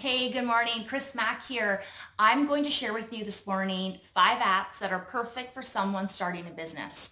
Hey, good morning. Chris Mack here. I'm going to share with you this morning 5 apps that are perfect for someone starting a business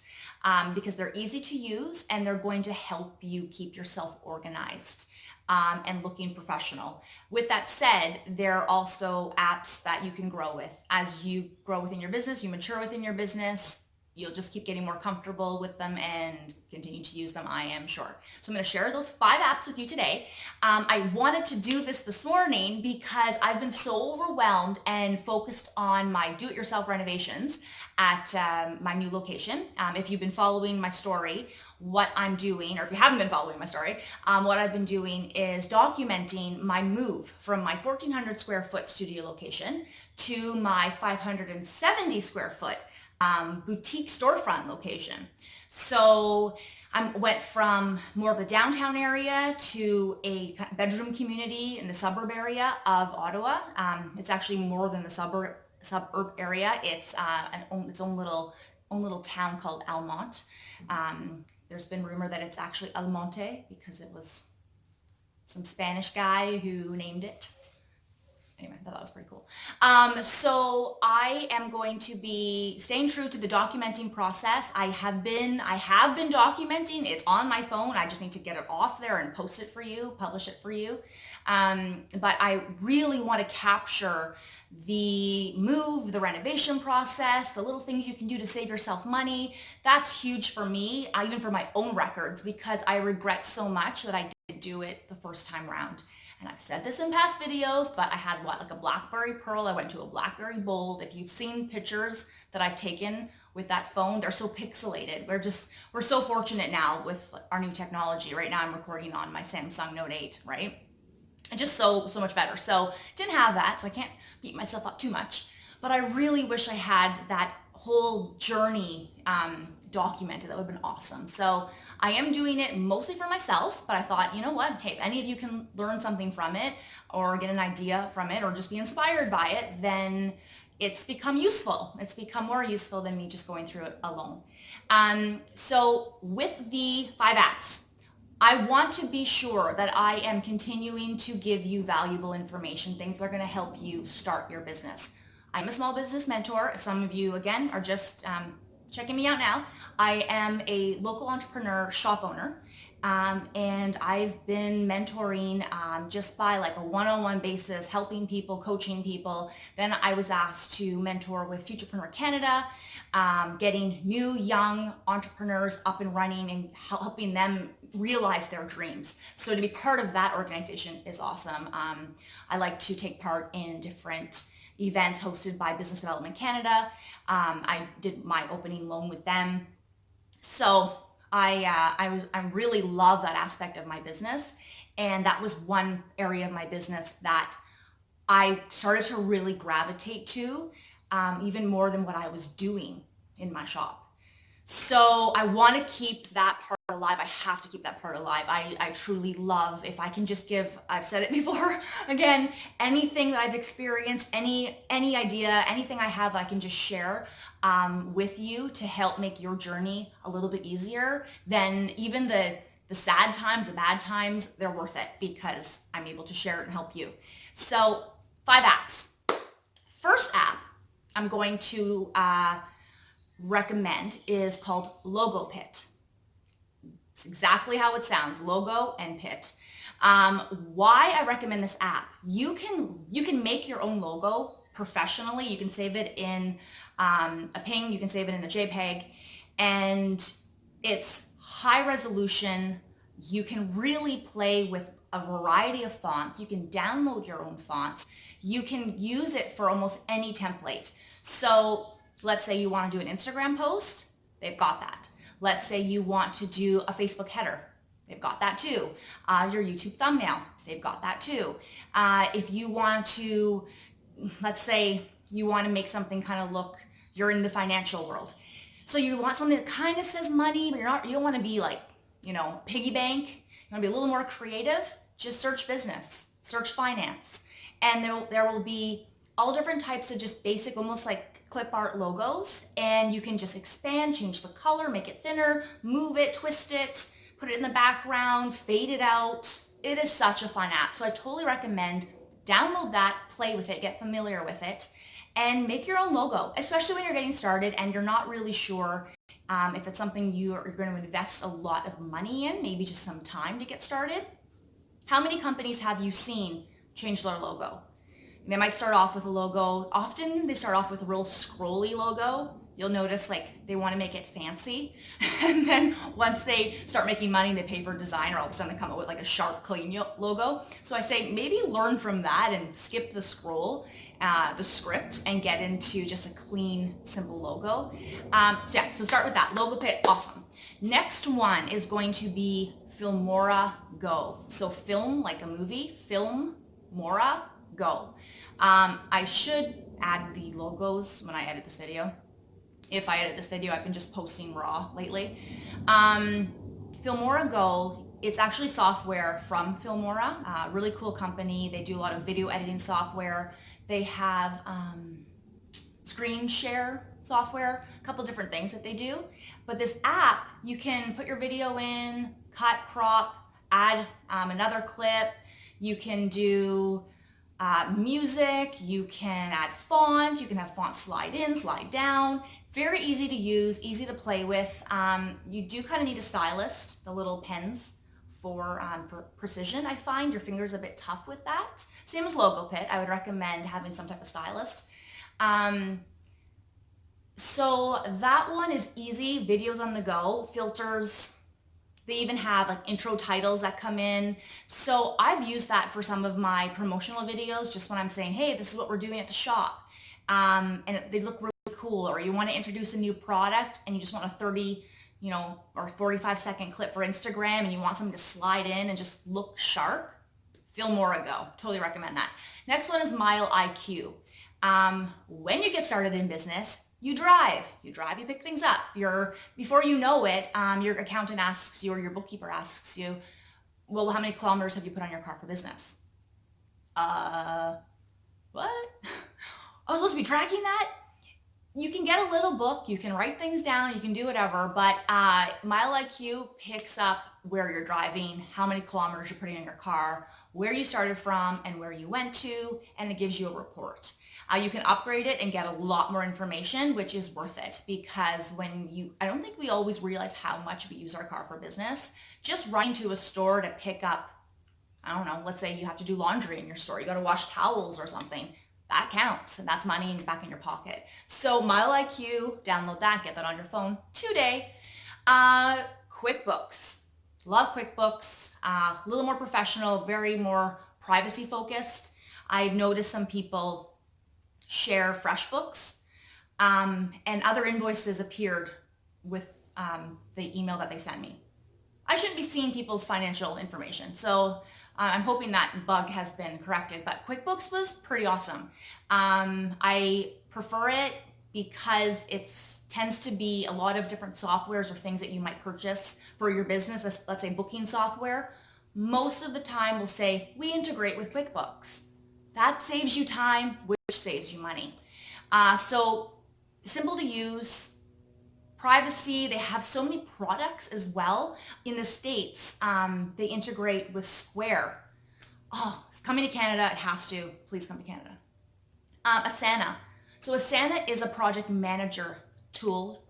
because they're easy to use and they're going to help you keep yourself organized and looking professional. With that said, there are also apps that you can grow with. As you grow within your business, you mature within your business, you'll just keep getting more comfortable with them and continue to use them, I am sure. So I'm going to share those 5 apps with you today. I wanted to do this morning because I've been so overwhelmed and focused on my do-it-yourself renovations at my new location. If you've been following my story, what I'm doing, or if you haven't been following my story, what I've been doing is documenting my move from my 1,400 square foot studio location to my 570 square foot boutique storefront location. So I went from more of the downtown area to a bedroom community in the suburb area of Ottawa. It's actually more than the suburb area. It's its own little town called Almont. There's been rumor that it's actually Almonte because it was some Spanish guy who named it. Anyway, I thought that was pretty cool. So I am going to be staying true to the documenting process. I have been documenting. It's on my phone. I just need to get it off there and post it for you, publish it for you. But I really want to capture the move, the renovation process, the little things you can do to save yourself money. That's huge for me, even for my own records, because I regret so much that I didn't do it the first time around. And I've said this in past videos, but I had like a BlackBerry Pearl. I went to a BlackBerry Bold. If you've seen pictures that I've taken with that phone, they're so pixelated. We're so fortunate now with our new technology. Right now I'm recording on my Samsung Note 8, right? And just so much better. So didn't have that, so I can't beat myself up too much. But I really wish I had that whole journey documented. That would have been awesome. So I am doing it mostly for myself, but I thought, you know what? Hey, if any of you can learn something from it or get an idea from it or just be inspired by it, then it's become useful. It's become more useful than me just going through it alone. So with the 5 apps, I want to be sure that I am continuing to give you valuable information, things that are going to help you start your business. I'm a small business mentor. If some of you, again, are just checking me out now, I am a local entrepreneur shop owner, and I've been mentoring just by like a one-on-one basis, helping people, coaching people. Then I was asked to mentor with Futurepreneur Canada, getting new young entrepreneurs up and running and helping them realize their dreams. So to be part of that organization is awesome. I like to take part in different events hosted by Business Development Canada. I did my opening loan with them. So I really love that aspect of my business. And that was one area of my business that I started to really gravitate to, even more than what I was doing in my shop. So I want to keep that part alive. I have to keep that part alive. I truly love, if I can just give, I've said it before, again, anything that I've experienced, any idea, anything I have, I can just share with you to help make your journey a little bit easier. Then even the sad times, the bad times, they're worth it because I'm able to share it and help you. So 5 apps. First app I'm going to recommend is called Logo Pit. It's exactly how it sounds, logo and pit. Why I recommend this app? You can make your own logo professionally. You can save it in a PNG, you can save it in a JPEG, and it's high resolution. You can really play with a variety of fonts. You can download your own fonts. You can use it for almost any template. So let's say you want to do an Instagram post, they've got that. Let's say you want to do a Facebook header, they've got that too. Your YouTube thumbnail, they've got that too. If you want to, let's say you want to make something kind of look, you're in the financial world. So you want something that kind of says money, but you don't want to be like, piggy bank. You want to be a little more creative. Just search business, search finance. And there will be all different types of just basic, almost like clip art logos, and you can just expand, change the color, make it thinner, move it, twist it, put it in the background, fade it out. It is such a fun app. So I totally recommend Download that, play with it, get familiar with it, and make your own logo, especially when you're getting started and you're not really sure if it's something you're going to invest a lot of money in, maybe just some time to get started. How many companies have you seen change their logo? They might start off with a logo. Often they start off with a real scrolly logo. You'll notice like they want to make it fancy. And then once they start making money, they pay for a designer, all of a sudden they come up with like a sharp, clean logo. So I say maybe learn from that and skip the scroll, the script, and get into just a clean, simple logo. So start with that. Logo pit, awesome. Next one is going to be Filmora Go. So film like a movie, Filmora Go. I should add the logos when I edit this video. If I edit this video, I've been just posting raw lately. Filmora Go, it's actually software from Filmora, really cool company. They do a lot of video editing software. They have screen share software, a couple different things that they do. But this app, you can put your video in, cut, crop, add another clip. You can do music, you can add font, you can have font slide in, slide down. Very easy to use, easy to play with. You do kind of need a stylist, the little pens for precision. I find your finger's a bit tough with that. Same as Logo Pit, I would recommend having some type of stylist. So that one is easy, videos on the go, filters. They even have like intro titles that come in. So I've used that for some of my promotional videos, just when I'm saying, hey, this is what we're doing at the shop. And they look really cool. Or you want to introduce a new product and you just want a 30, or 45-second clip for Instagram and you want something to slide in and just look sharp. Filmora Go. Totally recommend that. Next one is MyLikeYou. When you get started in business, you drive, you pick things up. Before you know it, your accountant asks you or your bookkeeper asks you, well, how many kilometers have you put on your car for business? What? I was supposed to be tracking that? You can get a little book, you can write things down, you can do whatever, but MyLikeYou picks up where you're driving, how many kilometers you're putting in your car, where you started from and where you went to, and it gives you a report. You can upgrade it and get a lot more information, which is worth it because I don't think we always realize how much we use our car for business. Just running to a store to pick up, I don't know, let's say you have to do laundry in your store, you got to wash towels or something. That counts and that's money back in your pocket. So MyLikeYou, download that, get that on your phone today. QuickBooks. Love QuickBooks. A little more professional, very more privacy focused. I've noticed some people share FreshBooks and other invoices appeared with the email that they sent me. I shouldn't be seeing people's financial information. So I'm hoping that bug has been corrected, but QuickBooks was pretty awesome. I prefer it because it tends to be a lot of different softwares or things that you might purchase for your business. Let's say booking software. Most of the time will say, we integrate with QuickBooks. That saves you time, which saves you money. So simple to use, privacy, they have so many products as well. In the States, they integrate with Square. Oh, it's coming to Canada, it has to. Please come to Canada. Asana. So Asana is a project management tool.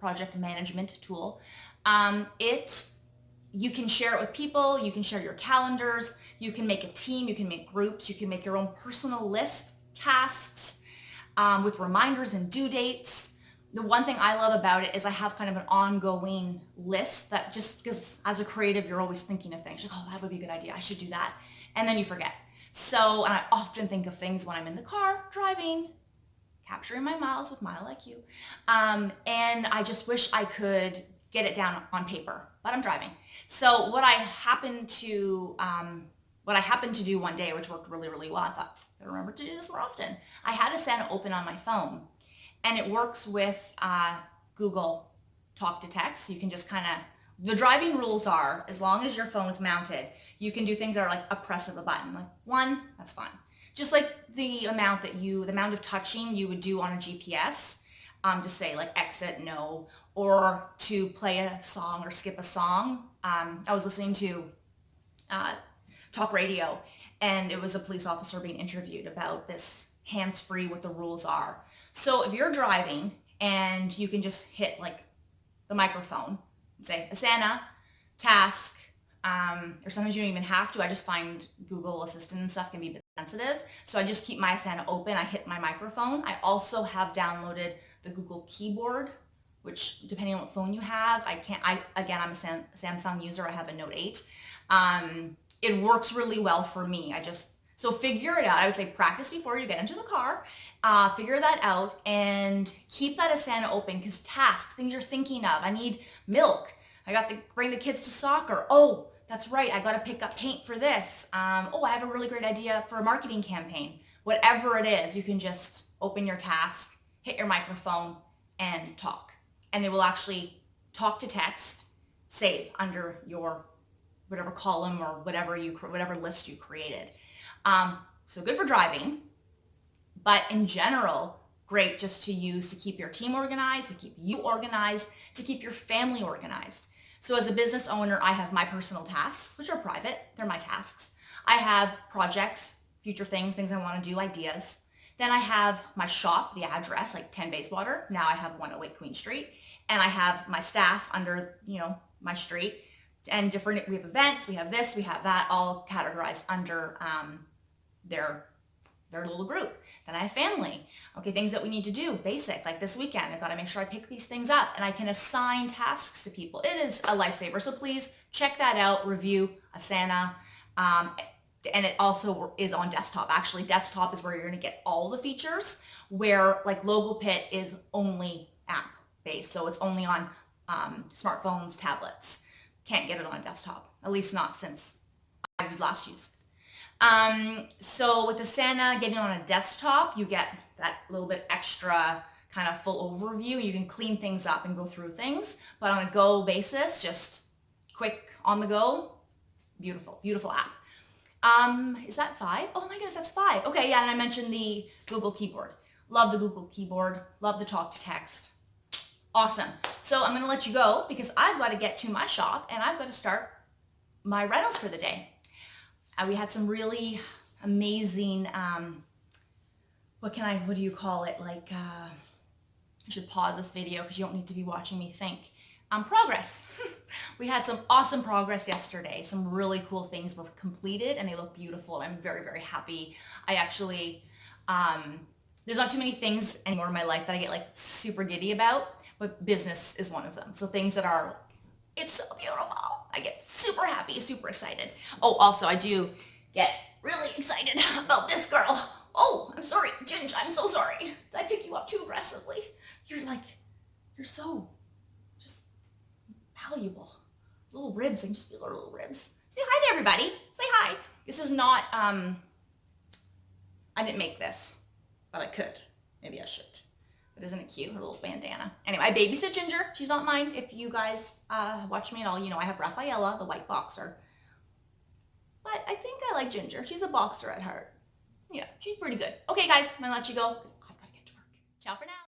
You can share it with people, you can share your calendars, you can make a team, you can make groups, you can make your own personal list, tasks, with reminders and due dates. The one thing I love about it is I have kind of an ongoing list that just because as a creative, you're always thinking of things. Like, oh, that would be a good idea. I should do that. And then you forget. So, and I often think of things when I'm in the car, driving, capturing my miles with MyLikeYou. And I just wish I could get it down on paper, but I'm driving. So what I happened to do one day, which worked really, really well, I thought, I remember to do this more often. I had Asana open on my phone, and it works with Google Talk to Text. You can just kind of, the driving rules are, as long as your phone's mounted, you can do things that are like a press of a button. Like 1, that's fine. Just like the amount of touching you would do on a GPS, to say like exit, no, or to play a song or skip a song. I was listening to talk radio, and it was a police officer being interviewed about this hands-free, what the rules are. So if you're driving and you can just hit like the microphone and say, Asana, task, or sometimes you don't even have to. I just find Google Assistant and stuff can be a bit sensitive. So I just keep my Asana open. I hit my microphone. I also have downloaded the Google keyboard, which depending on what phone you have, again, I'm a Samsung user. I have a Note 8. It works really well for me. So figure it out. I would say practice before you get into the car. Figure that out and keep that Asana open, because tasks, things you're thinking of. I need milk. I got to bring the kids to soccer. Oh, that's right. I got to pick up paint for this. Oh, I have a really great idea for a marketing campaign. Whatever it is, you can just open your task, hit your microphone, and talk. And it will actually talk to text, save under your whatever column or whatever list you created. So good for driving, but in general, great just to use to keep your team organized, to keep you organized, to keep your family organized. So as a business owner, I have my personal tasks, which are private. They're my tasks. I have projects, future things I want to do, ideas. Then I have my shop, the address, like 10 Bayswater. Now I have 108 Queen Street. And I have my staff under, my street. And we have events, we have this, we have that, all categorized under their little group. Then I have family. Okay, things that we need to do, basic, like this weekend, I've got to make sure I pick these things up, and I can assign tasks to people. It is a lifesaver. So please check that out, review Asana. And it also is on desktop. Actually, desktop is where you're going to get all the features, where like Logopit is only app based. So it's only on smartphones, tablets. Can't get it on a desktop, at least not since I last used. So with Asana, getting on a desktop, you get that little bit extra kind of full overview. You can clean things up and go through things, but on a go basis, just quick on the go, beautiful, beautiful app. Is that 5? Oh my goodness, that's 5. Okay, yeah, and I mentioned the Google keyboard. Love the Google keyboard, love the talk to text. Awesome. So I'm going to let you go because I've got to get to my shop and I've got to start my rentals for the day. We had some really amazing, what do you call it? Like, I should pause this video because you don't need to be watching me think. Progress. We had some awesome progress yesterday. Some really cool things were completed and they look beautiful. I'm very, very happy. I actually, there's not too many things anymore in my life that I get like super giddy about, but business is one of them. So things that are, it's so beautiful. I get super happy, super excited. Oh, also I do get really excited about this girl. Oh, I'm sorry, Ginge, I'm so sorry. Did I pick you up too aggressively? You're so just valuable. Little ribs, I can just feel her little ribs. Say hi to everybody, say hi. This is not, I didn't make this, but I could. Maybe I should. But isn't it cute, her little bandana? Anyway, I babysit Ginger. She's not mine. If you guys watch me at all, you know I have Rafaela, the white boxer. But I think I like Ginger. She's a boxer at heart. Yeah, she's pretty good. Okay, guys, I'm going to let you go because I've got to get to work. Ciao for now.